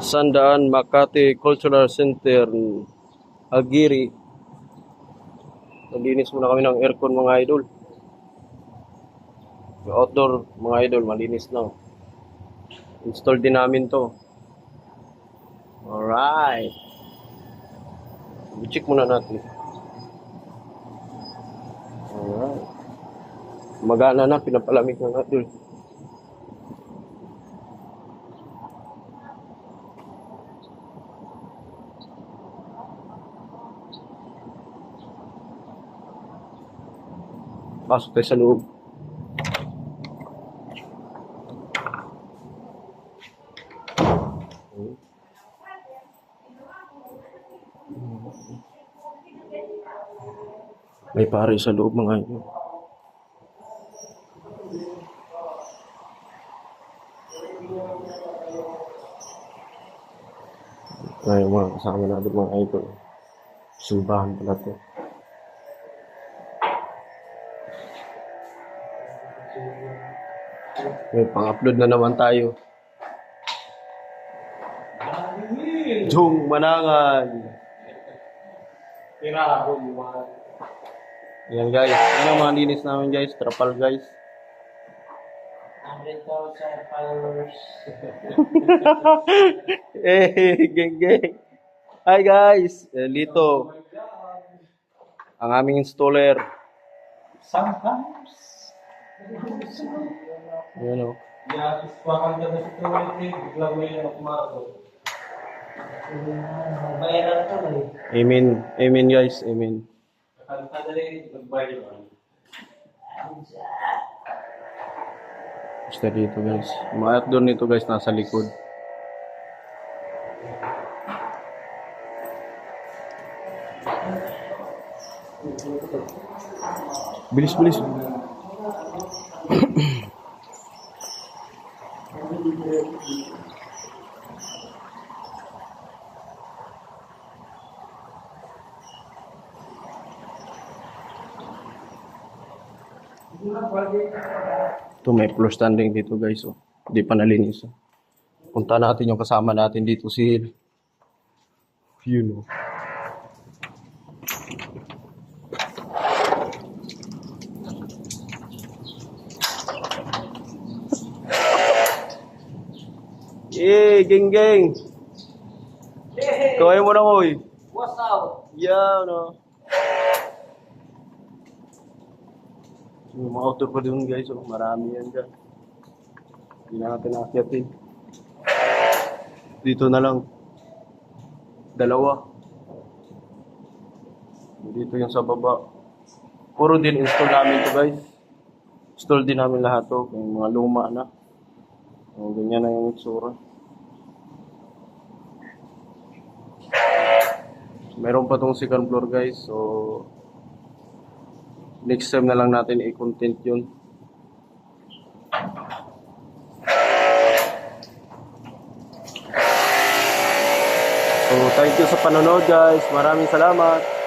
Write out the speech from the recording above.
Sandaan Makati Cultural Center, Agiri. Malinis muna kami ng aircon mga idol. Yung outdoor mga idol, malinis na. Install din namin to. Alright. I-check muna natin. Alright. Magana na, pinapalamig na natin. Pasok tayo sa loob. May pare sa loob mga idol. Ay, mga kasama natin mga idol. Simbahan pala to. May pang-upload na naman tayo. Jung Manangan. Yan guys. Yan ang mga linis namin guys. Trapal guys. 100,000 followers. Geng geng. Hi guys. Lito. Ang aming installer. Sometimes. Yan o. Yeah, ispakan ka na sa tuwid, biglang may kumakas. Bayaran ka na eh. Amen. Amen guys. Amen. Kakanta na rin, magbayaran. Basta dito guys. Mga outdoor nito guys nasa likod. Bilis bilis. Ito may floor standing dito guys. Oh. Hindi pa nalinis. Oh. Punta natin yung kasama natin dito si Hill. Yun oh. Geng geng. Kaway mo na koy. What's up? Yeah, no. Yung mga outdoor pa doon guys, oh, marami yan dyan. Hindi na natin nakakyatin. Dito na lang. Dalawa. Dito yung sa baba. Puro din install namin to guys. Install din namin lahat to. Yung mga luma na. O, ganyan na yung itsura. Meron pa tong second floor guys. So, next time na lang natin i-content yun. So, thank you sa panonood guys. Maraming salamat.